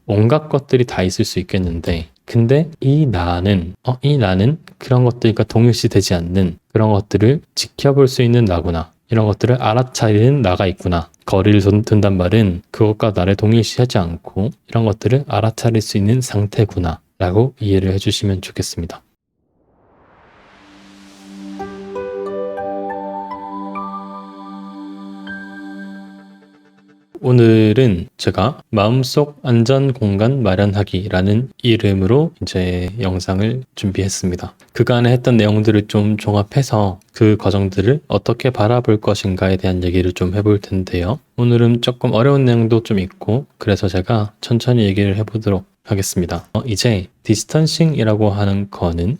온갖 것들이 다 있을 수 있겠는데, 근데 이 나는 그런 것들과 동일시 되지 않는 그런 것들을 지켜볼 수 있는 나구나. 이런 것들을 알아차리는 나가 있구나. 거리를 둔단 말은 그것과 나를 동일시하지 않고 이런 것들을 알아차릴 수 있는 상태구나 라고 이해를 해주시면 좋겠습니다. 오늘은 제가 마음속 안전 공간 마련하기라는 이름으로 이제 영상을 준비했습니다. 그간에 했던 내용들을 좀 종합해서 그 과정들을 어떻게 바라볼 것인가에 대한 얘기를 좀 해볼 텐데요. 오늘은 조금 어려운 내용도 좀 있고 그래서 제가 천천히 얘기를 해보도록 하겠습니다. 이제 디스턴싱이라고 하는 거는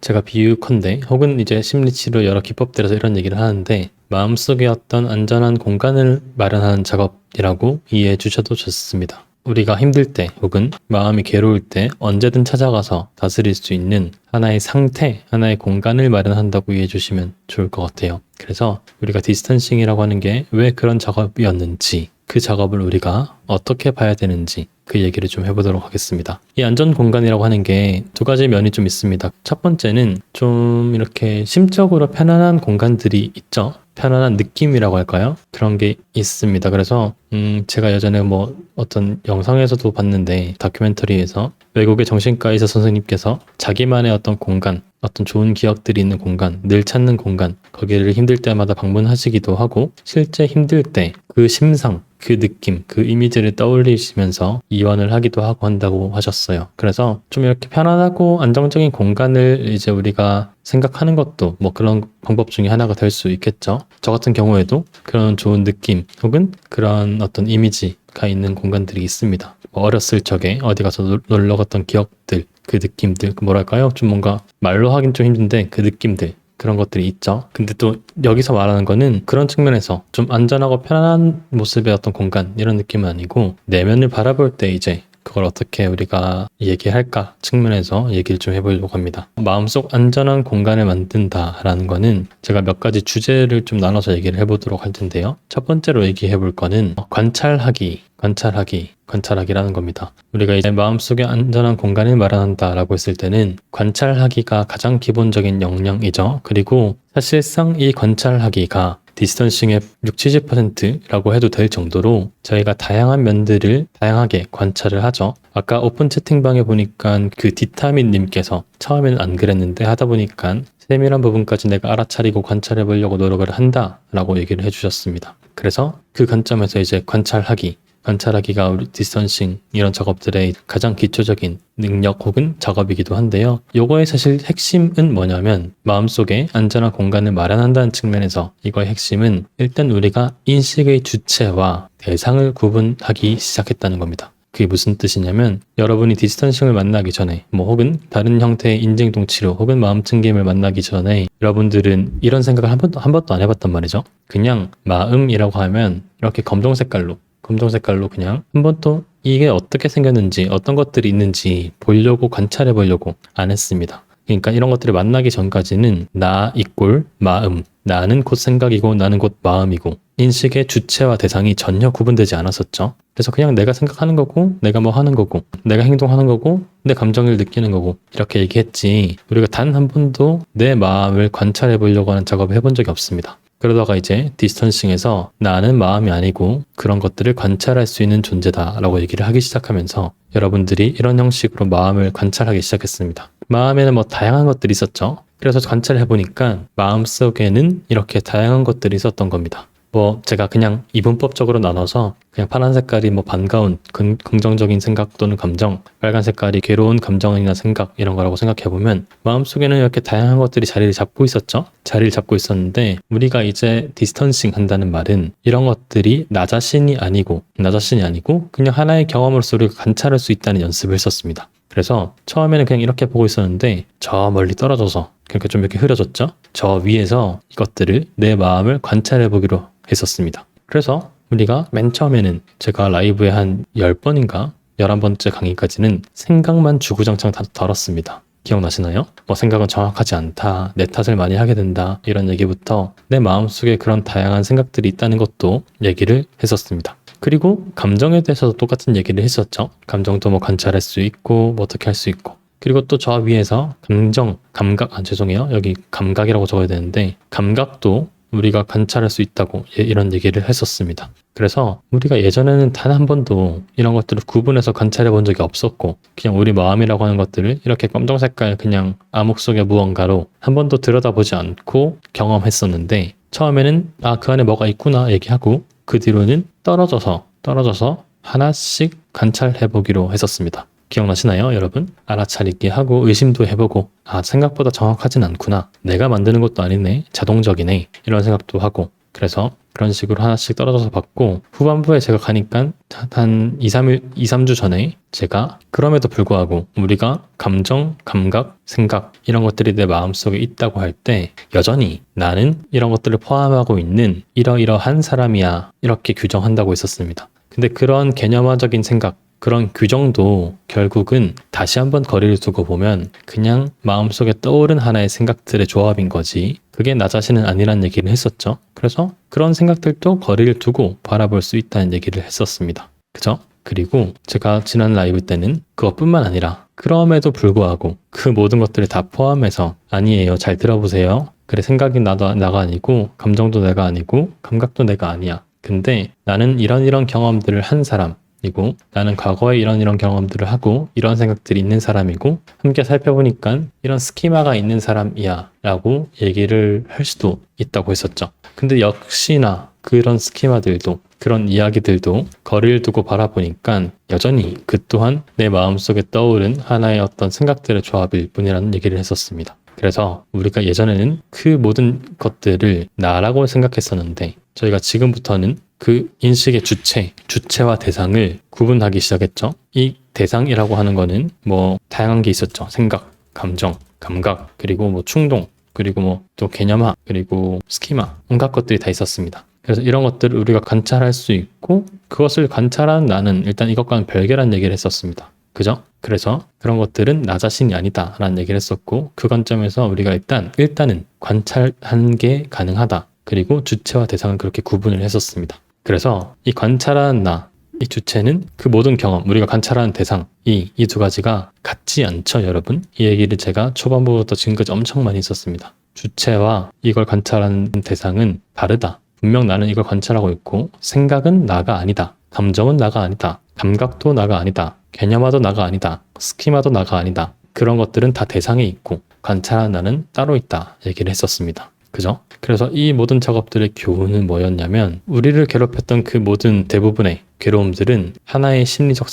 제가 비유컨대 혹은 이제 심리치료 여러 기법들에서 이런 얘기를 하는데 마음속에 어떤 안전한 공간을 마련하는 작업이라고 이해해 주셔도 좋습니다. 우리가 힘들 때 혹은 마음이 괴로울 때 언제든 찾아가서 다스릴 수 있는 하나의 상태, 하나의 공간을 마련한다고 이해해 주시면 좋을 것 같아요. 그래서 우리가 디스턴싱이라고 하는 게 왜 그런 작업이었는지, 그 작업을 우리가 어떻게 봐야 되는지 그 얘기를 좀 해보도록 하겠습니다. 이 안전 공간이라고 하는 게 두 가지 면이 좀 있습니다. 첫 번째는 좀 이렇게 심적으로 편안한 공간들이 있죠. 편안한 느낌이라고 할까요? 그런 게 있습니다. 그래서 제가 예전에 뭐 어떤 영상에서도 봤는데 다큐멘터리에서 외국의 정신과 의사 선생님께서 자기만의 어떤 공간, 어떤 좋은 기억들이 있는 공간, 늘 찾는 공간, 거기를 힘들 때마다 방문하시기도 하고 실제 힘들 때 그 심상, 그 느낌, 그 이미지를 떠올리시면서 이완을 하기도 하고 한다고 하셨어요. 그래서 좀 이렇게 편안하고 안정적인 공간을 이제 우리가 생각하는 것도 뭐 그런 방법 중에 하나가 될 수 있겠죠. 저 같은 경우에도 그런 좋은 느낌 혹은 그런 어떤 이미지가 있는 공간들이 있습니다. 뭐 어렸을 적에 어디 가서 놀러 갔던 기억들, 그 느낌들, 뭐랄까요? 좀 뭔가 말로 하긴 좀 힘든데 그 느낌들, 그런 것들이 있죠. 근데 또 여기서 말하는 거는 그런 측면에서 좀 안전하고 편안한 모습의 어떤 공간 이런 느낌은 아니고 내면을 바라볼 때 이제 그걸 어떻게 우리가 얘기할까 측면에서 얘기를 좀 해보려고 합니다. 마음속 안전한 공간을 만든다라는 거는 제가 몇 가지 주제를 좀 나눠서 얘기를 해보도록 할 텐데요. 첫 번째로 얘기해 볼 거는 관찰하기라는 겁니다. 우리가 이제 마음속에 안전한 공간을 마련한다라고 했을 때는 관찰하기가 가장 기본적인 역량이죠. 그리고 사실상 이 관찰하기가 디스턴싱의 60-70%라고 해도 될 정도로 저희가 다양한 면들을 다양하게 관찰을 하죠. 아까 오픈 채팅방에 보니까 그 디타민님께서 처음에는 안 그랬는데 하다 보니까 세밀한 부분까지 내가 알아차리고 관찰해 보려고 노력을 한다라고 얘기를 해주셨습니다. 그래서 그 관점에서 이제 관찰하기가 우리 디스턴싱 이런 작업들의 가장 기초적인 능력 혹은 작업이기도 한데요. 요거의 사실 핵심은 뭐냐면 마음속에 안전한 공간을 마련한다는 측면에서 이거의 핵심은 일단 우리가 인식의 주체와 대상을 구분하기 시작했다는 겁니다. 그게 무슨 뜻이냐면 여러분이 디스턴싱을 만나기 전에 뭐 혹은 다른 형태의 인증동 치료 혹은 마음챙김을 만나기 전에 여러분들은 이런 생각을 한 번도 안 해봤단 말이죠. 그냥 마음이라고 하면 이렇게 검정 색깔로 그냥 한 번도 이게 어떻게 생겼는지 어떤 것들이 있는지 보려고 관찰해 보려고 안 했습니다. 그러니까 이런 것들을 만나기 전까지는 나 이꼴 마음, 나는 곧 생각이고 나는 곧 마음이고 인식의 주체와 대상이 전혀 구분되지 않았었죠. 그래서 그냥 내가 생각하는 거고 내가 뭐 하는 거고 내가 행동하는 거고 내 감정을 느끼는 거고 이렇게 얘기했지 우리가 단 한 번도 내 마음을 관찰해 보려고 하는 작업을 해본 적이 없습니다. 그러다가 이제 디스턴싱에서 나는 마음이 아니고 그런 것들을 관찰할 수 있는 존재다 라고 얘기를 하기 시작하면서 여러분들이 이런 형식으로 마음을 관찰하기 시작했습니다. 마음에는 뭐 다양한 것들이 있었죠. 그래서 관찰해보니까 마음속에는 이렇게 다양한 것들이 있었던 겁니다. 뭐 제가 그냥 이분법적으로 나눠서 그냥 파란 색깔이 뭐 반가운 긍정적인 생각 또는 감정, 빨간 색깔이 괴로운 감정이나 생각 이런 거라고 생각해보면 마음속에는 이렇게 다양한 것들이 자리를 잡고 있었죠. 자리를 잡고 있었는데 우리가 이제 디스턴싱 한다는 말은 이런 것들이 나 자신이 아니고 그냥 하나의 경험으로서 우리가 관찰할 수 있다는 연습을 했었습니다. 그래서 처음에는 그냥 이렇게 보고 있었는데 저 멀리 떨어져서 그러니까 좀 이렇게 흐려졌죠. 저 위에서 이것들을 내 마음을 관찰해 보기로 했었습니다. 그래서 우리가 맨 처음에는 제가 라이브에 한 10번인가 11번째 강의까지는 생각만 주구장창 다 다뤘습니다. 기억나시나요? 뭐 생각은 정확하지 않다, 내 탓을 많이 하게 된다 이런 얘기부터 내 마음속에 그런 다양한 생각들이 있다는 것도 얘기를 했었습니다. 그리고 감정에 대해서도 똑같은 얘기를 했었죠. 감정도 뭐 관찰할 수 있고 뭐 어떻게 할 수 있고. 그리고 또 저 위에서 감각, 죄송해요. 여기 감각이라고 적어야 되는데 감각도 우리가 관찰할 수 있다고 이런 얘기를 했었습니다. 그래서 우리가 예전에는 단 한 번도 이런 것들을 구분해서 관찰해 본 적이 없었고 그냥 우리 마음이라고 하는 것들을 이렇게 검정 색깔 그냥 암흑 속의 무언가로 한 번도 들여다보지 않고 경험했었는데 처음에는 그 안에 뭐가 있구나 얘기하고 그 뒤로는 떨어져서 하나씩 관찰해 보기로 했었습니다. 기억나시나요, 여러분? 알아차리기 하고 의심도 해보고 생각보다 정확하진 않구나. 내가 만드는 것도 아니네. 자동적이네. 이런 생각도 하고 그래서 그런 식으로 하나씩 떨어져서 봤고 후반부에 제가 가니까 한 2-3주 전에 제가 그럼에도 불구하고 우리가 감정, 감각, 생각 이런 것들이 내 마음속에 있다고 할 때 여전히 나는 이런 것들을 포함하고 있는 이러이러한 사람이야 이렇게 규정한다고 했었습니다. 근데 그런 개념화적인 생각 그런 규정도 결국은 다시 한번 거리를 두고 보면 그냥 마음속에 떠오른 하나의 생각들의 조합인 거지 그게 나 자신은 아니란 얘기를 했었죠. 그래서 그런 생각들도 거리를 두고 바라볼 수 있다는 얘기를 했었습니다. 그죠? 그리고 제가 지난 라이브 때는 그것뿐만 아니라 그럼에도 불구하고 그 모든 것들을 다 포함해서 아니에요. 잘 들어보세요. 그래 생각이 나가 아니고 감정도 내가 아니고 감각도 내가 아니야. 근데 나는 이런 경험들을 한 사람 이고 나는 과거에 이런 경험들을 하고 이런 생각들이 있는 사람이고 함께 살펴보니까 이런 스키마가 있는 사람이야 라고 얘기를 할 수도 있다고 했었죠. 근데 역시나 그런 스키마들도 그런 이야기들도 거리를 두고 바라보니까 여전히 그 또한 내 마음속에 떠오른 하나의 어떤 생각들의 조합일 뿐이라는 얘기를 했었습니다. 그래서 우리가 예전에는 그 모든 것들을 나라고 생각했었는데 저희가 지금부터는 그 인식의 주체와 대상을 구분하기 시작했죠. 이 대상이라고 하는 거는 뭐 다양한 게 있었죠. 생각, 감정, 감각, 그리고 뭐 충동, 그리고 뭐 또 개념화, 그리고 스키마, 온갖 것들이 다 있었습니다. 그래서 이런 것들을 우리가 관찰할 수 있고 그것을 관찰한 나는 일단 이것과는 별개란 얘기를 했었습니다. 그죠? 그래서 그런 것들은 나 자신이 아니다 라는 얘기를 했었고 그 관점에서 우리가 일단은 관찰하는 게 가능하다. 그리고 주체와 대상은 그렇게 구분을 했었습니다. 그래서 이 관찰하는 나, 이 주체는 그 모든 경험, 우리가 관찰하는 대상, 이 두 가지가 같지 않죠, 여러분? 이 얘기를 제가 초반부부터 지금까지 엄청 많이 했었습니다. 주체와 이걸 관찰하는 대상은 다르다. 분명 나는 이걸 관찰하고 있고 생각은 나가 아니다. 감정은 나가 아니다. 감각도 나가 아니다. 개념화도 나가 아니다. 스키마도 나가 아니다. 그런 것들은 다 대상에 있고 관찰하는 나는 따로 있다 얘기를 했었습니다. 그죠? 그래서 이 모든 작업들의 교훈은 뭐였냐면 우리를 괴롭혔던 그 모든 대부분의 괴로움들은 하나의 심리적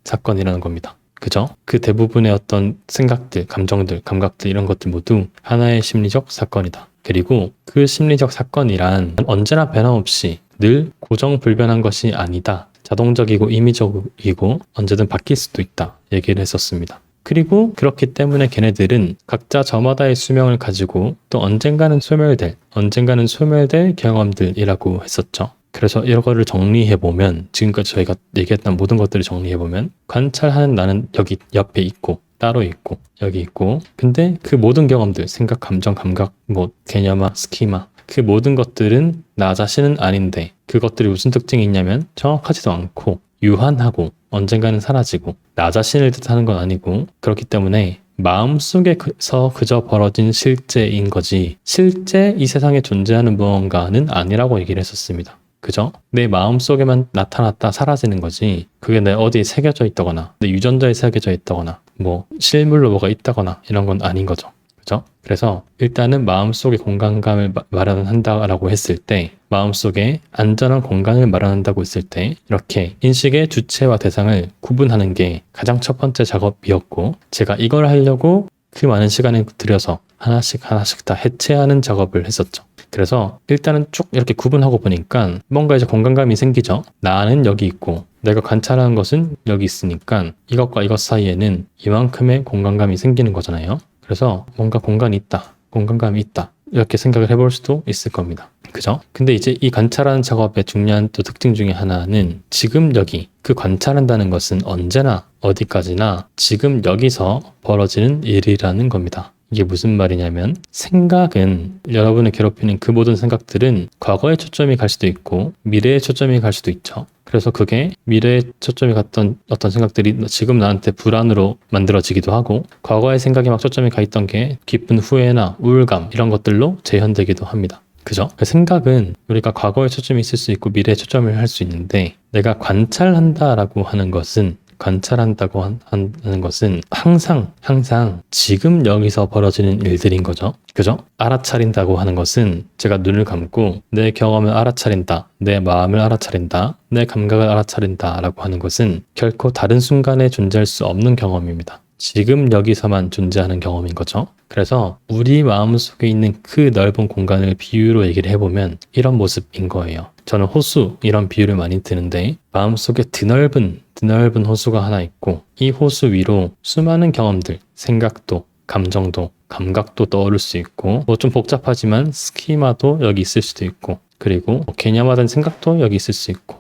사건이라는 겁니다. 그죠? 그 대부분의 어떤 생각들, 감정들, 감각들 이런 것들 모두 하나의 심리적 사건이다. 그리고 그 심리적 사건이란 언제나 변함없이 늘 고정불변한 것이 아니다. 자동적이고 임의적이고 언제든 바뀔 수도 있다. 얘기를 했었습니다. 그리고 그렇기 때문에 걔네들은 각자 저마다의 수명을 가지고 또 언젠가는 소멸될 경험들이라고 했었죠. 그래서 이거를 정리해보면 지금까지 저희가 얘기했던 모든 것들을 정리해보면 관찰하는 나는 여기 옆에 있고 따로 있고 여기 있고 근데 그 모든 경험들 생각, 감정, 감각, 뭐 개념화, 스키마 그 모든 것들은 나 자신은 아닌데 그것들이 무슨 특징이 있냐면 정확하지도 않고 유한하고 언젠가는 사라지고 나 자신을 뜻하는 건 아니고 그렇기 때문에 마음속에서 그저 벌어진 실제인 거지 실제 이 세상에 존재하는 무언가는 아니라고 얘기를 했었습니다. 그죠? 내 마음속에만 나타났다 사라지는 거지 그게 내 어디에 새겨져 있다거나 내 유전자에 새겨져 있다거나 뭐 실물로 뭐가 있다거나 이런 건 아닌 거죠. 그죠? 그래서 일단은 마음속에 공간감을 마련한다라고 했을 때 마음속에 안전한 공간을 마련한다고 했을 때 이렇게 인식의 주체와 대상을 구분하는 게 가장 첫 번째 작업이었고 제가 이걸 하려고 그 많은 시간을 들여서 하나씩 다 해체하는 작업을 했었죠. 그래서 일단은 쭉 이렇게 구분하고 보니까 뭔가 이제 공간감이 생기죠. 나는 여기 있고 내가 관찰하는 것은 여기 있으니까 이것과 이것 사이에는 이만큼의 공간감이 생기는 거잖아요. 그래서 뭔가 공간이 있다, 공간감이 있다 이렇게 생각을 해볼 수도 있을 겁니다. 그죠? 근데 이제 이 관찰하는 작업의 중요한 또 특징 중에 하나는 지금 여기 그 관찰한다는 것은 언제나 어디까지나 지금 여기서 벌어지는 일이라는 겁니다. 이게 무슨 말이냐면 생각은 여러분을 괴롭히는 그 모든 생각들은 과거에 초점이 갈 수도 있고 미래에 초점이 갈 수도 있죠. 그래서 그게 미래에 초점이 갔던 어떤 생각들이 지금 나한테 불안으로 만들어지기도 하고, 과거의 생각이 막 초점이 가 있던 게 기쁜 후회나 우울감 이런 것들로 재현되기도 합니다. 그죠? 생각은 우리가 과거에 초점이 있을 수 있고 미래에 초점을 할 수 있는데, 내가 관찰한다라고 하는 것은 관찰한다고 하는 것은 항상 지금 여기서 벌어지는 일들인 거죠. 그죠? 알아차린다고 하는 것은 제가 눈을 감고 내 경험을 알아차린다, 내 마음을 알아차린다, 내 감각을 알아차린다 라고 하는 것은 결코 다른 순간에 존재할 수 없는 경험입니다. 지금 여기서만 존재하는 경험인 거죠. 그래서 우리 마음속에 있는 그 넓은 공간을 비유로 얘기를 해보면 이런 모습인 거예요. 저는 호수 이런 비유를 많이 드는데, 마음속에 드넓은 호수가 하나 있고, 이 호수 위로 수많은 경험들, 생각도, 감정도, 감각도 떠오를 수 있고, 뭐 좀 복잡하지만 스키마도 여기 있을 수도 있고, 그리고 개념화된 생각도 여기 있을 수 있고,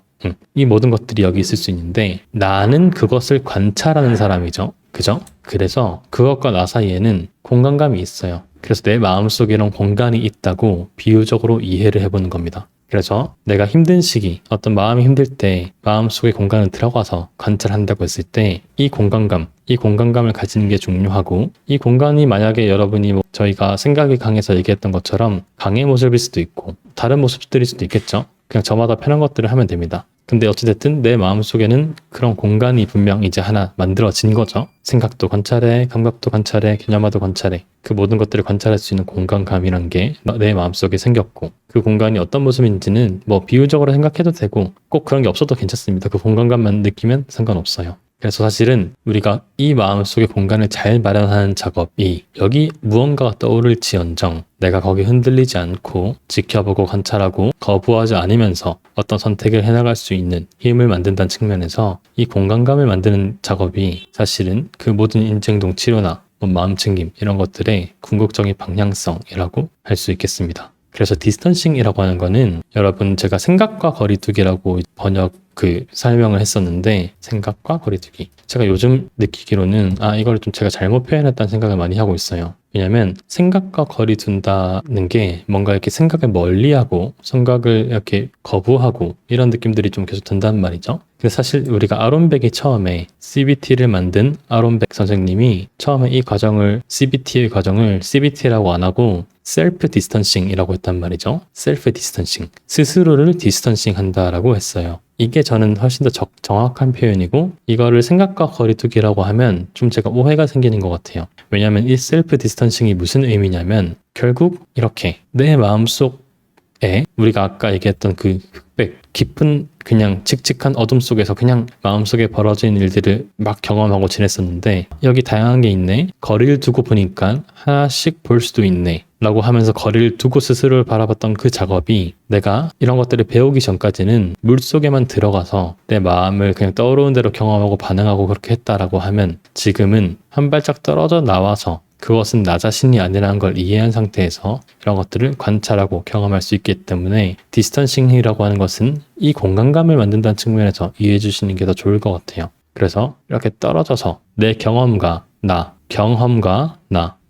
이 모든 것들이 여기 있을 수 있는데, 나는 그것을 관찰하는 사람이죠. 그죠? 그래서 그것과 나 사이에는 공간감이 있어요. 그래서 내 마음속에 이런 공간이 있다고 비유적으로 이해를 해보는 겁니다. 그래서 내가 힘든 시기, 어떤 마음이 힘들 때 마음속에 공간을 들어가서 관찰한다고 했을 때 이 공간감을 가지는 게 중요하고, 이 공간이 만약에 여러분이 저희가 생각이 강해서 얘기했던 것처럼 강의 모습일 수도 있고 다른 모습들일 수도 있겠죠. 그냥 저마다 편한 것들을 하면 됩니다. 근데 어찌됐든 내 마음속에는 그런 공간이 분명 이제 하나 만들어진 거죠. 생각도 관찰해, 감각도 관찰해, 개념화도 관찰해. 그 모든 것들을 관찰할 수 있는 공간감이란 게 내 마음속에 생겼고, 그 공간이 어떤 모습인지는 뭐 비유적으로 생각해도 되고 꼭 그런 게 없어도 괜찮습니다. 그 공간감만 느끼면 상관없어요. 그래서 사실은 우리가 이 마음속의 공간을 잘 마련하는 작업이, 여기 무언가가 떠오를지언정 내가 거기 흔들리지 않고 지켜보고 관찰하고 거부하지 않으면서 어떤 선택을 해나갈 수 있는 힘을 만든다는 측면에서 이 공간감을 만드는 작업이 사실은 그 모든 인생동 치료나 마음챙김 이런 것들의 궁극적인 방향성이라고 할 수 있겠습니다. 그래서 디스턴싱이라고 하는 거는, 여러분 제가 생각과 거리두기라고 설명을 했었는데, 생각과 거리두기, 제가 요즘 느끼기로는 이걸 좀 제가 잘못 표현했다는 생각을 많이 하고 있어요. 왜냐면 생각과 거리 둔다는 게 뭔가 이렇게 생각을 멀리하고 생각을 이렇게 거부하고 이런 느낌들이 좀 계속 든단 말이죠. 근데 사실 우리가 아론백이 처음에 CBT를 만든 아론백 선생님이 처음에 이 과정을, CBT의 과정을 CBT라고 안 하고 셀프 디스턴싱이라고 했단 말이죠. 셀프 디스턴싱, 스스로를 디스턴싱 한다라고 했어요. 이게 저는 훨씬 더 정확한 표현이고, 이거를 생각과 거리두기라고 하면 좀 제가 오해가 생기는 것 같아요. 왜냐하면 이 셀프 디스턴싱이 무슨 의미냐면, 결국 이렇게 내 마음속에 우리가 아까 얘기했던 그 흑백, 깊은 그냥 칙칙한 어둠 속에서 그냥 마음속에 벌어진 일들을 막 경험하고 지냈었는데, 여기 다양한 게 있네, 거리를 두고 보니까 하나씩 볼 수도 있네 라고 하면서 거리를 두고 스스로를 바라봤던 그 작업이, 내가 이런 것들을 배우기 전까지는 물속에만 들어가서 내 마음을 그냥 떠오르는 대로 경험하고 반응하고 그렇게 했다라고 하면, 지금은 한 발짝 떨어져 나와서 그것은 나 자신이 아니라는 걸 이해한 상태에서 이런 것들을 관찰하고 경험할 수 있기 때문에, 디스턴싱이라고 하는 것은 이 공간감을 만든다는 측면에서 이해해 주시는 게 더 좋을 것 같아요. 그래서 이렇게 떨어져서 내 경험과 나,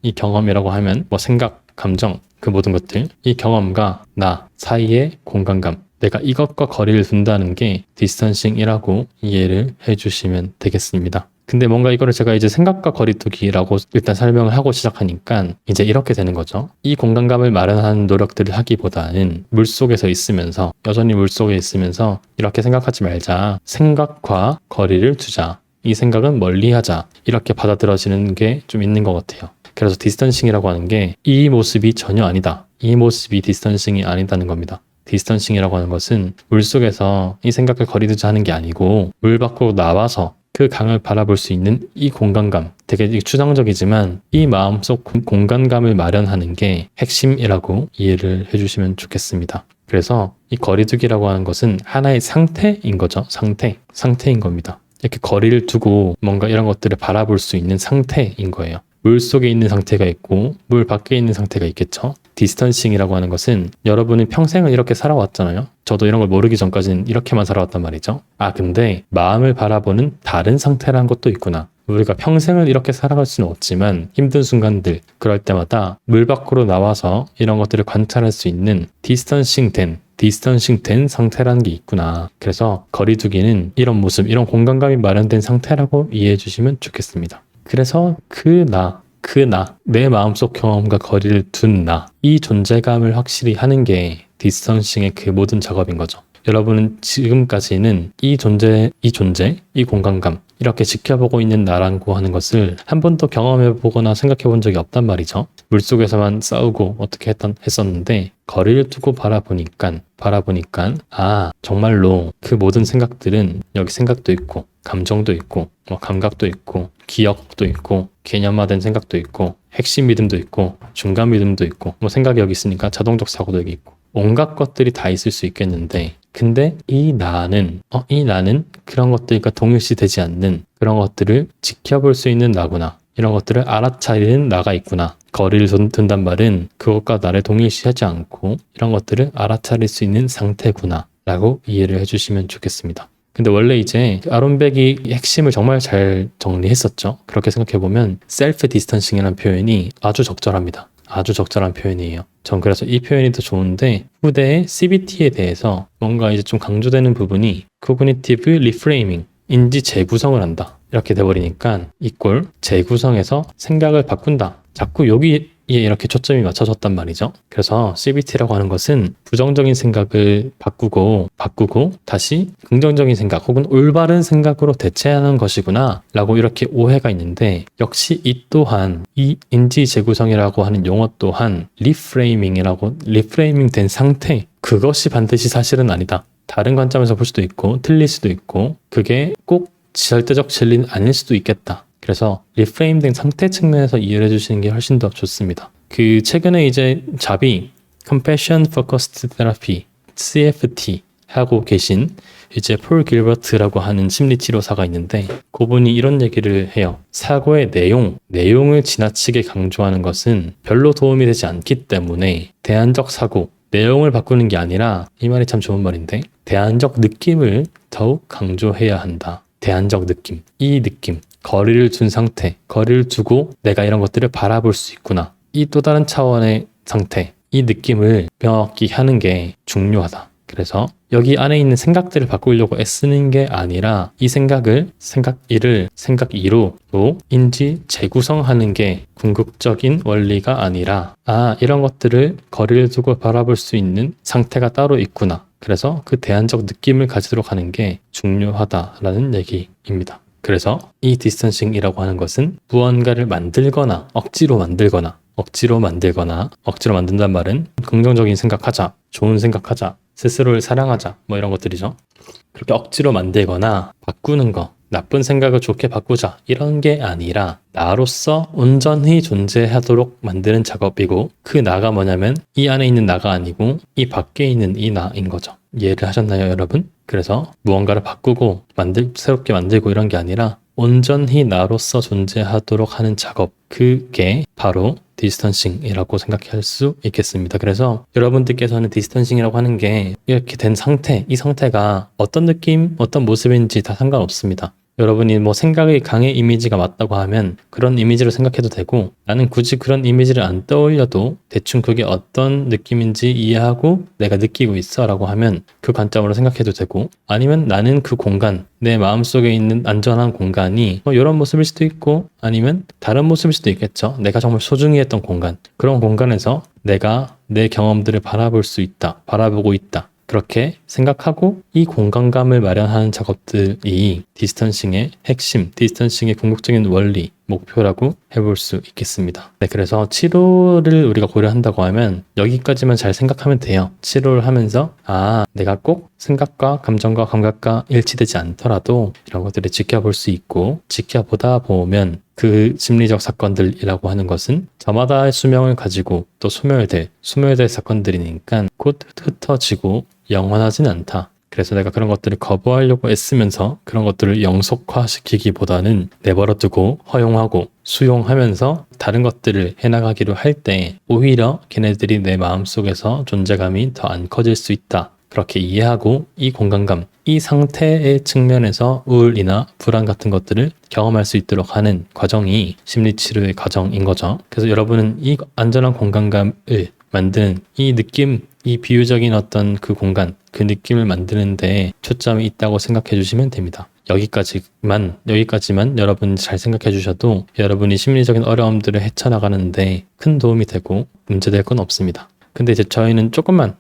이 경험이라고 하면 생각, 감정, 그 모든 것들, 이 경험과 나 사이의 공간감, 내가 이것과 거리를 둔다는 게 디스턴싱이라고 이해를 해주시면 되겠습니다. 근데 뭔가 이거를 제가 이제 생각과 거리두기라고 일단 설명을 하고 시작하니까 이제 이렇게 되는 거죠. 이 공간감을 마련하는 노력들을 하기보다는 물속에서 있으면서, 여전히 물속에 있으면서 이렇게 생각하지 말자, 생각과 거리를 두자, 이 생각은 멀리하자, 이렇게 받아들여지는 게 좀 있는 것 같아요. 그래서 디스턴싱이라고 하는 게 이 모습이 전혀 아니다, 이 모습이 디스턴싱이 아니다는 겁니다. 디스턴싱이라고 하는 것은 물속에서 이 생각을 거리두자 하는 게 아니고, 물 밖으로 나와서 그 강을 바라볼 수 있는 이 공간감, 되게 추상적이지만 이 마음속 공간감을 마련하는 게 핵심이라고 이해를 해주시면 좋겠습니다. 그래서 이 거리두기라고 하는 것은 하나의 상태인 거죠. 상태인 겁니다. 이렇게 거리를 두고 뭔가 이런 것들을 바라볼 수 있는 상태인 거예요. 물 속에 있는 상태가 있고 물 밖에 있는 상태가 있겠죠. 디스턴싱이라고 하는 것은, 여러분이 평생을 이렇게 살아왔잖아요. 저도 이런 걸 모르기 전까지는 이렇게만 살아왔단 말이죠. 근데 마음을 바라보는 다른 상태라는 것도 있구나. 우리가 평생을 이렇게 살아갈 수는 없지만 힘든 순간들, 그럴 때마다 물 밖으로 나와서 이런 것들을 관찰할 수 있는 디스턴싱 된 디스턴싱 된 상태라는 게 있구나. 그래서 거리두기는 이런 모습, 이런 공간감이 마련된 상태라고 이해해 주시면 좋겠습니다. 그래서 내 마음속 경험과 거리를 둔 이 존재감을 확실히 하는 게 디스턴싱의 그 모든 작업인 거죠. 여러분은 지금까지는 이 공간감, 이렇게 지켜보고 있는 나라고 하는 것을 한 번도 경험해보거나 생각해본 적이 없단 말이죠. 물속에서만 싸우고 어떻게 했었는데 거리를 두고 바라보니까 정말로 그 모든 생각들은 여기 생각도 있고 감정도 있고 감각도 있고 기억도 있고 개념화된 생각도 있고 핵심 믿음도 있고 중간 믿음도 있고 생각이 여기 있으니까 자동적 사고도 여기 있고 온갖 것들이 다 있을 수 있겠는데, 근데 이 나는 그런 것들과 동일시되지 않는 그런 것들을 지켜볼 수 있는 나구나. 이런 것들을 알아차리는 나가 있구나. 거리를 둔단 말은 그것과 나를 동일시하지 않고 이런 것들을 알아차릴 수 있는 상태구나 라고 이해를 해주시면 좋겠습니다. 근데 원래 이제 아론백이 핵심을 정말 잘 정리했었죠. 그렇게 생각해보면 셀프 디스턴싱이라는 표현이 아주 적절합니다. 아주 적절한 표현이에요. 전 그래서 이 표현이 더 좋은데, 후대의 CBT에 대해서 뭔가 이제 좀 강조되는 부분이 코그니티브 리프레이밍, 인지 재구성을 한다. 이렇게 돼버리니까 이꼴 재구성해서 생각을 바꾼다. 자꾸 여기에 이렇게 초점이 맞춰졌단 말이죠. 그래서 CBT라고 하는 것은 부정적인 생각을 바꾸고 다시 긍정적인 생각 혹은 올바른 생각으로 대체하는 것이구나 라고 이렇게 오해가 있는데, 역시 이 또한 이 인지 재구성이라고 하는 용어 또한 리프레이밍 된 상태, 그것이 반드시 사실은 아니다. 다른 관점에서 볼 수도 있고 틀릴 수도 있고 그게 꼭 절대적 진리는 아닐 수도 있겠다. 그래서 리프레임된 상태 측면에서 이해를 해주시는 게 훨씬 더 좋습니다. 그 최근에 이제 잡이 Compassion Focused Therapy CFT 하고 계신 이제 폴 길버트라고 하는 심리치료사가 있는데, 그분이 이런 얘기를 해요. 사고의 내용을 지나치게 강조하는 것은 별로 도움이 되지 않기 때문에 대안적 사고, 내용을 바꾸는 게 아니라, 이 말이 참 좋은 말인데, 대안적 느낌을 더욱 강조해야 한다. 대안적 느낌, 이 느낌, 거리를 둔 상태, 거리를 두고 내가 이런 것들을 바라볼 수 있구나. 이 또 다른 차원의 상태, 이 느낌을 명확히 하는 게 중요하다. 그래서 여기 안에 있는 생각들을 바꾸려고 애쓰는 게 아니라 이 생각 1을 생각 2로 또 인지 재구성하는 게 궁극적인 원리가 아니라, 이런 것들을 거리를 두고 바라볼 수 있는 상태가 따로 있구나. 그래서 그 대안적 느낌을 가지도록 하는 게 중요하다라는 얘기입니다. 그래서 이 디스턴싱이라고 하는 것은 무언가를 만들거나 억지로 만든다는 말은 긍정적인 생각하자, 좋은 생각하자, 스스로를 사랑하자 이런 것들이죠. 그렇게 억지로 만들거나 바꾸는 거, 나쁜 생각을 좋게 바꾸자 이런 게 아니라 나로서 온전히 존재하도록 만드는 작업이고, 그 나가 뭐냐면 이 안에 있는 나가 아니고 이 밖에 있는 이 나인 거죠. 이해를 하셨나요, 여러분? 그래서 무언가를 바꾸고 새롭게 만들고 이런 게 아니라 온전히 나로서 존재하도록 하는 작업, 그게 바로 디스턴싱이라고 생각할 수 있겠습니다. 그래서 여러분들께서는 디스턴싱이라고 하는 게 이렇게 된 상태, 이 상태가 어떤 느낌, 어떤 모습인지 다 상관없습니다. 여러분이 생각의 강의 이미지가 맞다고 하면 그런 이미지로 생각해도 되고, 나는 굳이 그런 이미지를 안 떠올려도 대충 그게 어떤 느낌인지 이해하고 내가 느끼고 있어 라고 하면 그 관점으로 생각해도 되고, 아니면 나는 그 공간, 내 마음속에 있는 안전한 공간이 이런 모습일 수도 있고 아니면 다른 모습일 수도 있겠죠. 내가 정말 소중히 했던 공간, 그런 공간에서 내가 내 경험들을 바라보고 있다. 그렇게 생각하고 이 공간감을 마련하는 작업들이 디스턴싱의 핵심, 디스턴싱의 궁극적인 원리, 목표라고 해볼 수 있겠습니다. 네, 그래서 치료를 우리가 고려한다고 하면 여기까지만 잘 생각하면 돼요. 치료를 하면서 내가 꼭 생각과 감정과 감각과 일치되지 않더라도 이런 것들을 지켜볼 수 있고, 지켜보다 보면 그 심리적 사건들이라고 하는 것은 저마다의 수명을 가지고 또 소멸될 사건들이니까 곧 흩어지고 영원하진 않다. 그래서 내가 그런 것들을 거부하려고 애쓰면서 그런 것들을 영속화시키기보다는 내버려두고 허용하고 수용하면서 다른 것들을 해나가기로 할 때 오히려 걔네들이 내 마음속에서 존재감이 더 안 커질 수 있다. 그렇게 이해하고 이 공간감, 이 상태의 측면에서 우울이나 불안 같은 것들을 경험할 수 있도록 하는 과정이 심리치료의 과정인 거죠. 그래서 여러분은 이 안전한 공간감을 만드는 이 느낌, 이 비유적인 어떤 그 공간, 그 느낌을 만드는데 초점이 있다고 생각해 주시면 됩니다. 여기까지만 여러분 잘 생각해 주셔도 여러분이 심리적인 어려움들을 헤쳐나가는데 큰 도움이 되고 문제될 건 없습니다. 근데 이제 저희는 조금만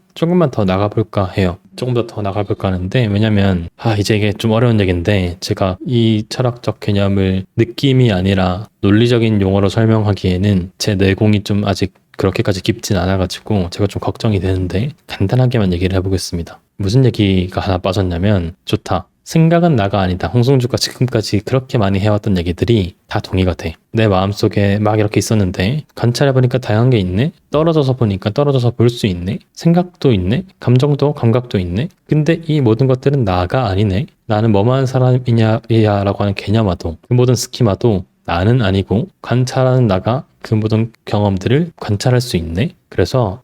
더 나가볼까 해요. 조금 더 나가볼까 하는데, 왜냐면 이제 이게 좀 어려운 얘기인데, 제가 이 철학적 개념을 느낌이 아니라 논리적인 용어로 설명하기에는 제 내공이 좀 아직 그렇게까지 깊진 않아가지고 제가 좀 걱정이 되는데, 간단하게만 얘기를 해보겠습니다. 무슨 얘기가 하나 빠졌냐면, 좋다, 생각은 나가 아니다. 홍승주가 지금까지 그렇게 많이 해왔던 얘기들이 다 동의가 돼. 내 마음속에 막 이렇게 있었는데 관찰해보니까 다양한 게 있네. 떨어져서 보니까 떨어져서 볼 수 있네. 생각도 있네. 감정도 감각도 있네. 근데 이 모든 것들은 나가 아니네. 나는 뭐만 사람이냐 라고 하는 개념화도, 그 모든 스키마도 나는 아니고 관찰하는 나가 그 모든 경험들을 관찰할 수 있네. 그래서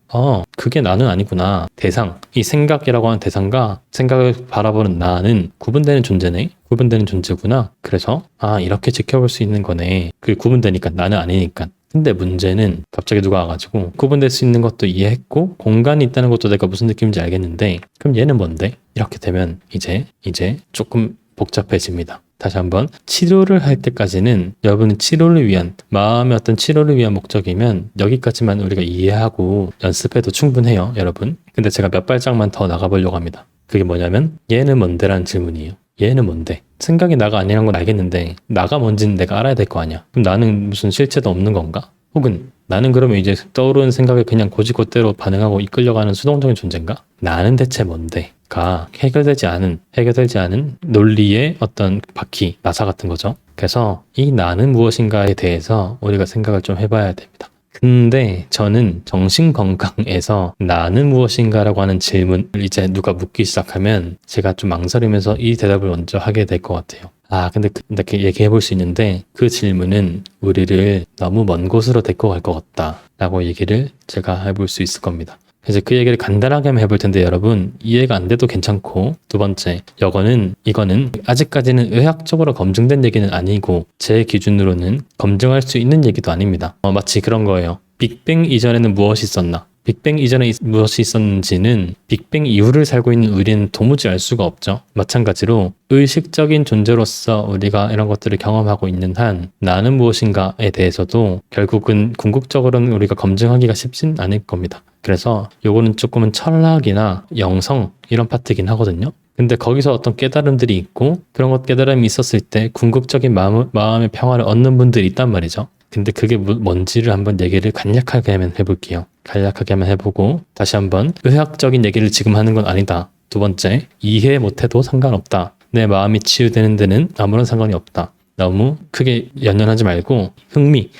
그게 나는 아니구나. 대상, 이 생각이라고 하는 대상과 생각을 바라보는 나는 구분되는 존재네. 구분되는 존재구나. 그래서 이렇게 지켜볼 수 있는 거네. 그게 구분되니까, 나는 아니니까. 근데 문제는 갑자기 누가 와가지고 구분될 수 있는 것도 이해했고 공간이 있다는 것도 내가 무슨 느낌인지 알겠는데, 그럼 얘는 뭔데? 이렇게 되면 이제 조금 복잡해집니다. 다시 한번, 치료를 할 때까지는 여러분은 치료를 위한, 마음의 어떤 치료를 위한 목적이면 여기까지만 우리가 이해하고 연습해도 충분해요, 여러분. 근데 제가 몇 발짝만 더 나가보려고 합니다. 그게 뭐냐면, 얘는 뭔데? 라는 질문이에요. 얘는 뭔데? 생각이 나가 아니라는 건 알겠는데 나가 뭔지는 내가 알아야 될 거 아니야. 그럼 나는 무슨 실체도 없는 건가? 혹은 나는 그러면 이제 떠오르는 생각에 그냥 곧이곧대로 반응하고 이끌려가는 수동적인 존재인가? 나는 대체 뭔데? 가 해결되지 않은 논리의 어떤 바퀴, 나사 같은 거죠. 그래서 이 나는 무엇인가에 대해서 우리가 생각을 좀 해봐야 됩니다. 근데 저는 정신건강에서 나는 무엇인가라고 하는 질문을 이제 누가 묻기 시작하면 제가 좀 망설이면서 이 대답을 먼저 하게 될 것 같아요. 근데 이렇게 얘기해 볼 수 있는데, 그 질문은 우리를 너무 먼 곳으로 데리고 갈 것 같다 라고 얘기를 제가 해볼 수 있을 겁니다. 그래서 그 얘기를 간단하게 한번 해볼 텐데, 여러분 이해가 안 돼도 괜찮고, 두 번째, 이거는 아직까지는 의학적으로 검증된 얘기는 아니고 제 기준으로는 검증할 수 있는 얘기도 아닙니다. 마치 그런 거예요. 빅뱅 이전에는 무엇이 있었나? 빅뱅 이전에 무엇이 있었는지는 빅뱅 이후를 살고 있는 우리는 도무지 알 수가 없죠. 마찬가지로 의식적인 존재로서 우리가 이런 것들을 경험하고 있는 한 나는 무엇인가에 대해서도 결국은 궁극적으로는 우리가 검증하기가 쉽진 않을 겁니다. 그래서 요거는 조금은 철학이나 영성 이런 파트긴 하거든요. 근데 거기서 어떤 깨달음들이 있고, 그런 것 깨달음이 있었을 때 궁극적인 마음의 평화를 얻는 분들이 있단 말이죠. 근데 그게 뭔지를 한번 얘기를 간략하게 한번 해볼게요. 간략하게 한번 해보고, 다시 한번, 의학적인 얘기를 지금 하는 건 아니다. 두 번째, 이해 못해도 상관없다. 내 마음이 치유되는 데는 아무런 상관이 없다. 너무 크게 연연하지 말고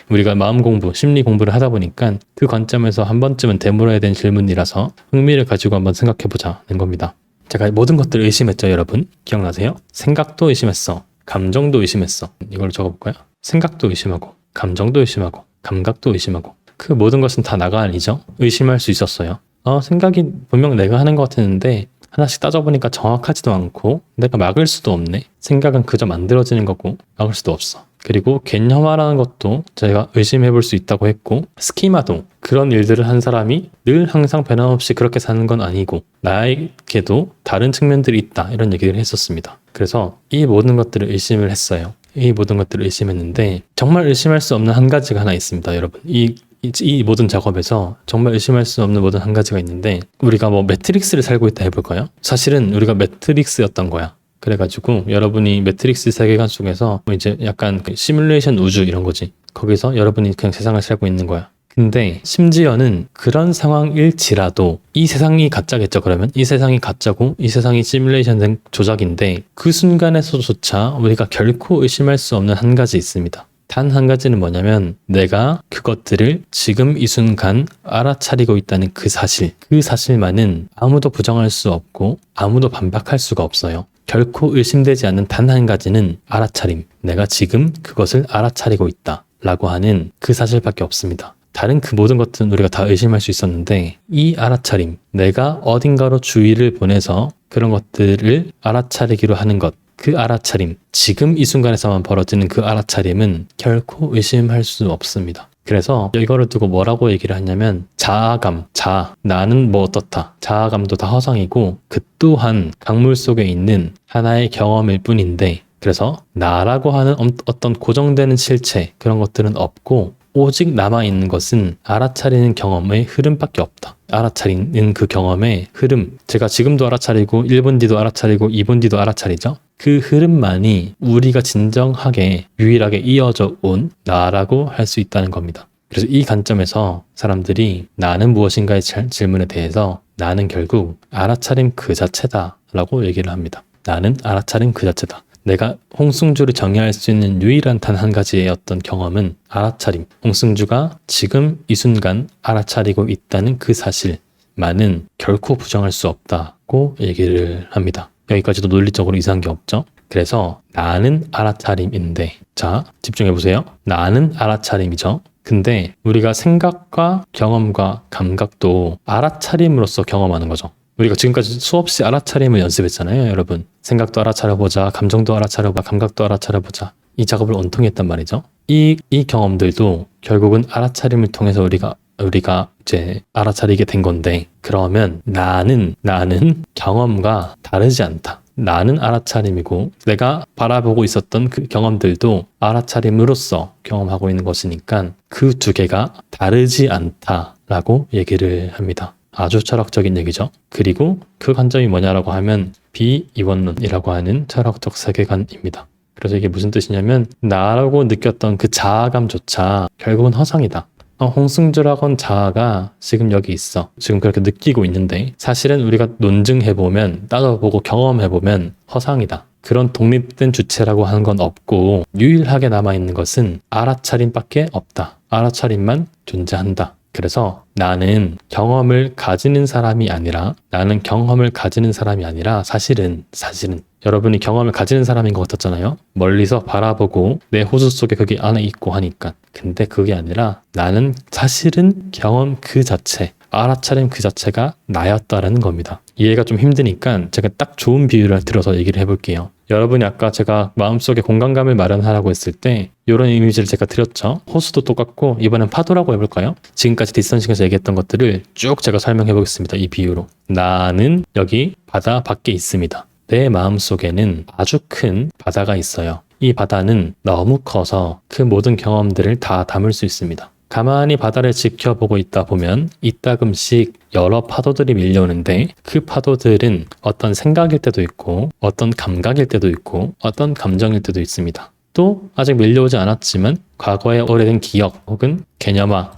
우리가 마음 공부, 심리 공부를 하다 보니까 그 관점에서 한 번쯤은 되물어야 되는 질문이라서 흥미를 가지고 한번 생각해보자는 겁니다. 제가 모든 것들을 의심했죠, 여러분. 기억나세요? 생각도 의심했어. 감정도 의심했어. 이걸 적어볼까요? 생각도 의심하고, 감정도 의심하고, 감각도 의심하고. 그 모든 것은 다 나가 아니죠? 의심할 수 있었어요. 생각이 분명 내가 하는 것 같았는데 하나씩 따져보니까 정확하지도 않고 내가 막을 수도 없네. 생각은 그저 만들어지는 거고 막을 수도 없어. 그리고 개념화라는 것도 제가 의심해 볼 수 있다고 했고, 스키마도 그런 일들을 한 사람이 늘 항상 변함없이 그렇게 사는 건 아니고 나에게도 다른 측면들이 있다, 이런 얘기를 했었습니다. 그래서 이 모든 것들을 의심을 했어요. 이 모든 것들을 의심했는데 정말 의심할 수 없는 한 가지가 하나 있습니다, 여러분. 이 모든 작업에서 정말 의심할 수 없는 모든 한 가지가 있는데, 우리가 매트릭스를 살고 있다 해볼까요? 사실은 우리가 매트릭스였던 거야. 그래가지고 여러분이 매트릭스 세계관 속에서 이제 약간 시뮬레이션 우주 이런 거지. 거기서 여러분이 그냥 세상을 살고 있는 거야. 근데 심지어는 그런 상황일지라도 이 세상이 가짜겠죠. 그러면 이 세상이 가짜고 이 세상이 시뮬레이션 된 조작인데, 그 순간에서조차 우리가 결코 의심할 수 없는 한 가지 있습니다. 단 한 가지는 뭐냐면, 내가 그것들을 지금 이 순간 알아차리고 있다는 그 사실만은 아무도 부정할 수 없고 아무도 반박할 수가 없어요. 결코 의심되지 않는 단 한 가지는 알아차림, 내가 지금 그것을 알아차리고 있다 라고 하는 그 사실밖에 없습니다. 다른 그 모든 것들은 우리가 다 의심할 수 있었는데, 이 알아차림, 내가 어딘가로 주의를 보내서 그런 것들을 알아차리기로 하는 것, 그 알아차림, 지금 이 순간에서만 벌어지는 그 알아차림은 결코 의심할 수 없습니다. 그래서 이거를 두고 뭐라고 얘기를 하냐면 자아감, 나는 뭐 어떻다. 자아감도 다 허상이고 그 또한 강물 속에 있는 하나의 경험일 뿐인데 그래서 나라고 하는 어떤 고정되는 실체 그런 것들은 없고 오직 남아있는 것은 알아차리는 경험의 흐름밖에 없다. 알아차리는 그 경험의 흐름. 제가 지금도 알아차리고 1분 뒤도 알아차리고 2분 뒤도 알아차리죠. 그 흐름만이 우리가 진정하게 유일하게 이어져 온 나라고 할 수 있다는 겁니다. 그래서 이 관점에서 사람들이 나는 무엇인가의 질문에 대해서 나는 결국 알아차림 그 자체다 라고 얘기를 합니다. 나는 알아차림 그 자체다. 내가 홍승주를 정의할 수 있는 유일한 단 한 가지의 어떤 경험은 알아차림. 홍승주가 지금 이 순간 알아차리고 있다는 그 사실만은 결코 부정할 수 없다고 얘기를 합니다. 여기까지도 논리적으로 이상한 게 없죠. 그래서 나는 알아차림인데 자 집중해보세요. 나는 알아차림이죠. 근데 우리가 생각과 경험과 감각도 알아차림으로써 경험하는 거죠. 우리가 지금까지 수없이 알아차림을 연습했잖아요, 여러분. 생각도 알아차려보자, 감정도 알아차려보자, 감각도 알아차려보자. 이 작업을 온통히 했단 말이죠. 이 경험들도 결국은 알아차림을 통해서 우리가 이제 알아차리게 된 건데 그러면 나는 경험과 다르지 않다. 나는 알아차림이고 내가 바라보고 있었던 그 경험들도 알아차림으로써 경험하고 있는 것이니까 그 두 개가 다르지 않다라고 얘기를 합니다. 아주 철학적인 얘기죠. 그리고 그 관점이 뭐냐라고 하면 비이원론이라고 하는 철학적 세계관입니다. 그래서 이게 무슨 뜻이냐면 나라고 느꼈던 그 자아감조차 결국은 허상이다. 홍승주라곤 자아가 지금 여기 있어. 지금 그렇게 느끼고 있는데 사실은 우리가 논증해보면 따져보고 경험해보면 허상이다. 그런 독립된 주체라고 하는 건 없고 유일하게 남아있는 것은 알아차림밖에 없다. 알아차림만 존재한다. 그래서 나는 경험을 가지는 사람이 아니라 사실은 여러분이 경험을 가지는 사람인 것 같았잖아요. 멀리서 바라보고 내 호수 속에 거기 안에 있고 하니까. 근데 그게 아니라 나는 사실은 경험 그 자체, 알아차림 그 자체가 나였다라는 겁니다. 이해가 좀 힘드니까 제가 딱 좋은 비유를 들어서 얘기를 해볼게요. 여러분이 아까 제가 마음속에 공간감을 마련하라고 했을 때 이런 이미지를 제가 드렸죠. 호수도 똑같고 이번엔 파도라고 해볼까요? 지금까지 디스턴싱에서 얘기했던 것들을 쭉 제가 설명해 보겠습니다. 이 비유로. 나는 여기 바다 밖에 있습니다. 내 마음속에는 아주 큰 바다가 있어요. 이 바다는 너무 커서 그 모든 경험들을 다 담을 수 있습니다. 가만히 바다를 지켜보고 있다 보면 이따금씩 여러 파도들이 밀려오는데 그 파도들은 어떤 생각일 때도 있고 어떤 감각일 때도 있고 어떤 감정일 때도 있습니다. 또 아직 밀려오지 않았지만 과거의 오래된 기억 혹은 개념화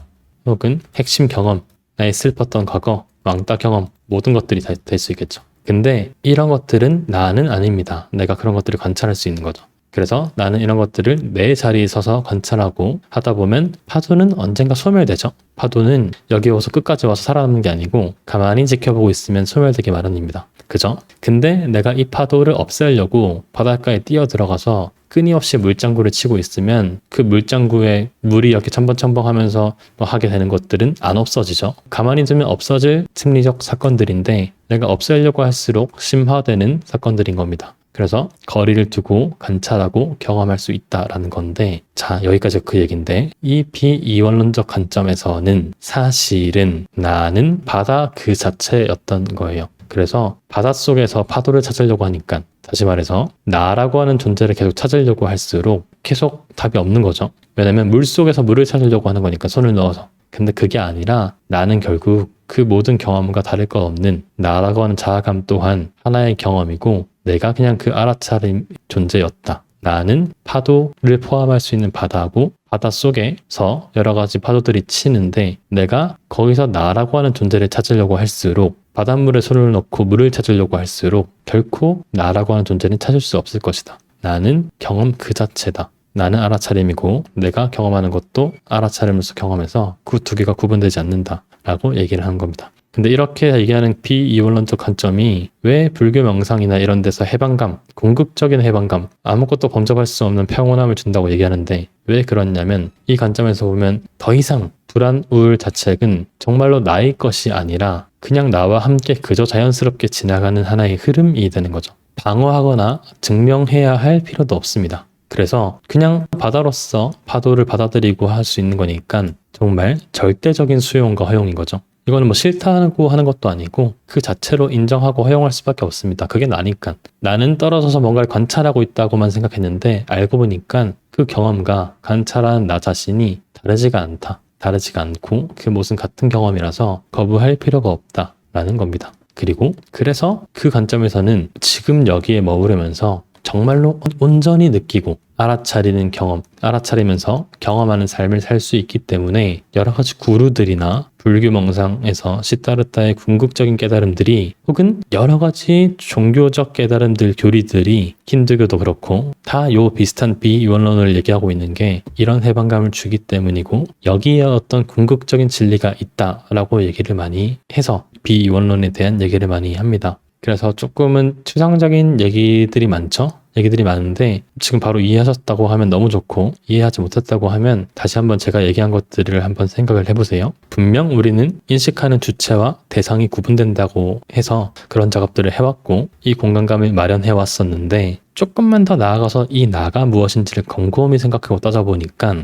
혹은 핵심 경험, 나의 슬펐던 과거, 왕따 경험 모든 것들이 다 될 수 있겠죠. 근데 이런 것들은 나는 아닙니다. 내가 그런 것들을 관찰할 수 있는 거죠. 그래서 나는 이런 것들을 내 자리에 서서 관찰하고 하다 보면 파도는 언젠가 소멸되죠. 파도는 여기 와서 끝까지 와서 살아남는 게 아니고 가만히 지켜보고 있으면 소멸되기 마련입니다. 그죠? 근데 내가 이 파도를 없애려고 바닷가에 뛰어 들어가서 끊임없이 물장구를 치고 있으면 그 물장구에 물이 이렇게 첨벙첨벙하면서 하게 되는 것들은 안 없어지죠. 가만히 두면 없어질 심리적 사건들인데 내가 없애려고 할수록 심화되는 사건들인 겁니다. 그래서 거리를 두고 관찰하고 경험할 수 있다라는 건데 자 여기까지 그 얘기인데 이 비이원론적 관점에서는 사실은 나는 바다 그 자체였던 거예요. 그래서 바닷속에서 파도를 찾으려고 하니까 다시 말해서 나라고 하는 존재를 계속 찾으려고 할수록 계속 답이 없는 거죠. 왜냐면 물속에서 물을 찾으려고 하는 거니까 손을 넣어서. 근데 그게 아니라 나는 결국 그 모든 경험과 다를 것 없는 나라고 하는 자아감 또한 하나의 경험이고 내가 그냥 그 알아차림 존재였다. 나는 파도를 포함할 수 있는 바다고 바닷속에서 여러 가지 파도들이 치는데 내가 거기서 나라고 하는 존재를 찾으려고 할수록 바닷물에 손을 넣고 물을 찾으려고 할수록 결코 나라고 하는 존재는 찾을 수 없을 것이다. 나는 경험 그 자체다. 나는 알아차림이고 내가 경험하는 것도 알아차림으로서 경험해서 그 두 개가 구분되지 않는다라고 얘기를 하는 겁니다. 근데 이렇게 얘기하는 비이원론적 관점이 왜 불교 명상이나 이런 데서 해방감, 궁극적인 해방감, 아무것도 범접할 수 없는 평온함을 준다고 얘기하는데 왜 그렇냐면 이 관점에서 보면 더 이상 불안, 우울 자책은 정말로 나의 것이 아니라 그냥 나와 함께 그저 자연스럽게 지나가는 하나의 흐름이 되는 거죠. 방어하거나 증명해야 할 필요도 없습니다. 그래서 그냥 바다로서 파도를 받아들이고 할 수 있는 거니까 정말 절대적인 수용과 허용인 거죠. 이거는 뭐 싫다고 하는 것도 아니고 그 자체로 인정하고 허용할 수밖에 없습니다. 그게 나니까. 나는 떨어져서 뭔가를 관찰하고 있다고만 생각했는데 알고 보니까 그 경험과 관찰한 나 자신이 다르지가 않다. 다르지가 않고 그 모습은 같은 경험이라서 거부할 필요가 없다라는 겁니다. 그리고 그래서 그 관점에서는 지금 여기에 머무르면서 정말로 온전히 느끼고 알아차리는 경험, 알아차리면서 경험하는 삶을 살 수 있기 때문에 여러 가지 구루들이나 불교 멍상에서 시타르타의 궁극적인 깨달음들이 혹은 여러 가지 종교적 깨달음들, 교리들이 힌두교도 그렇고 다 요 비슷한 비이원론을 얘기하고 있는 게 이런 해방감을 주기 때문이고 여기에 어떤 궁극적인 진리가 있다라고 얘기를 많이 해서 비이원론에 대한 얘기를 많이 합니다. 그래서 조금은 추상적인 얘기들이 많죠? 얘기들이 많은데 지금 바로 이해하셨다고 하면 너무 좋고 이해하지 못했다고 하면 다시 한번 제가 얘기한 것들을 한번 생각을 해보세요. 분명 우리는 인식하는 주체와 대상이 구분된다고 해서 그런 작업들을 해왔고 이 공간감을 마련해 왔었는데 조금만 더 나아가서 이 나가 무엇인지를 곰곰이 생각하고 따져보니까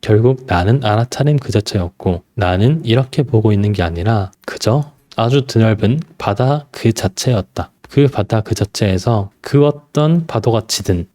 결국 나는 알아차림 그 자체였고 나는 이렇게 보고 있는 게 아니라 그저 아주 드넓은 바다 그 자체였다. 그 바다 그 자체에서 그 어떤 파도가 치든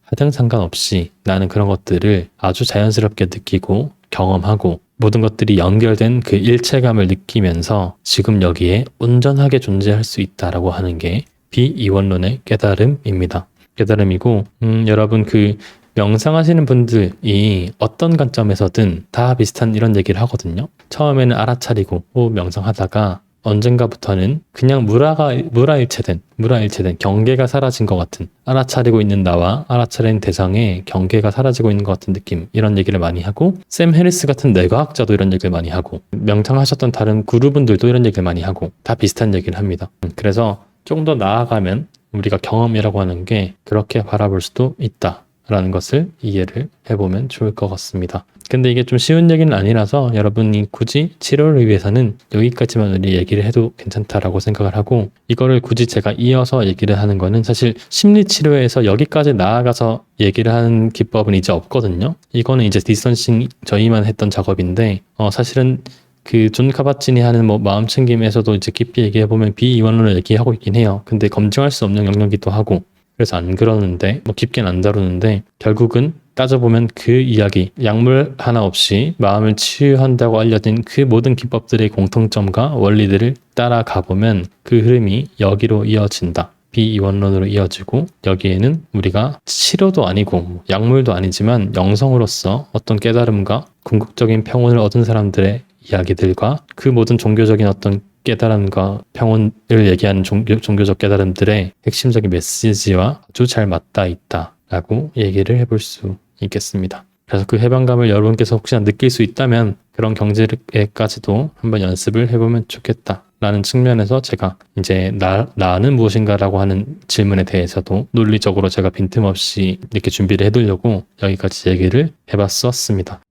하등 상관없이 나는 그런 것들을 아주 자연스럽게 느끼고 경험하고 모든 것들이 연결된 그 일체감을 느끼면서 지금 여기에 온전하게 존재할 수 있다라고 하는 게 비이원론의 깨달음입니다. 깨달음이고 여러분 그 명상하시는 분들이 어떤 관점에서든 다 비슷한 이런 얘기를 하거든요. 처음에는 알아차리고 명상하다가 언젠가부터는 그냥 무라일체된 경계가 사라진 것 같은 알아차리고 있는 나와 알아차린 대상의 경계가 사라지고 있는 것 같은 느낌 이런 얘기를 많이 하고 샘 해리스 같은 뇌과학자도 이런 얘기를 많이 하고 명상하셨던 다른 구루분들도 이런 얘기를 많이 하고 다 비슷한 얘기를 합니다. 그래서 좀 더 나아가면 우리가 경험이라고 하는 게 그렇게 바라볼 수도 있다. 라는 것을 이해를 해보면 좋을 것 같습니다. 근데 이게 좀 쉬운 얘기는 아니라서 여러분이 굳이 치료를 위해서는 여기까지만 우리 얘기를 해도 괜찮다라고 생각을 하고 이거를 굳이 제가 이어서 얘기를 하는 거는 사실 심리치료에서 여기까지 나아가서 얘기를 하는 기법은 이제 없거든요. 이거는 이제 디스턴싱 저희만 했던 작업인데 사실은 그 존 카바치니 하는 마음 챙김에서도 이제 깊이 얘기해보면 비이원론을 얘기하고 있긴 해요. 근데 검증할 수 없는 영역이기도 하고 그래서 안 그러는데 깊게는 안 다루는데 결국은 따져보면 그 이야기 약물 하나 없이 마음을 치유한다고 알려진 그 모든 기법들의 공통점과 원리들을 따라가 보면 그 흐름이 여기로 이어진다. 비이원론으로 이어지고 여기에는 우리가 치료도 아니고 약물도 아니지만 영성으로서 어떤 깨달음과 궁극적인 평온을 얻은 사람들의 이야기들과 그 모든 종교적인 어떤 깨달음과 평온을 얘기하는 종교적 깨달음들의 핵심적인 메시지와 아주 잘 맞닿아 있다라고 얘기를 해볼 수 있겠습니다. 그래서 그 해방감을 여러분께서 혹시나 느낄 수 있다면 그런 경지에까지도 한번 연습을 해보면 좋겠다라는 측면에서 제가 이제 나는 무엇인가라고 하는 질문에 대해서도 논리적으로 제가 빈틈없이 이렇게 준비를 해두려고 여기까지 얘기를 해봤었습니다.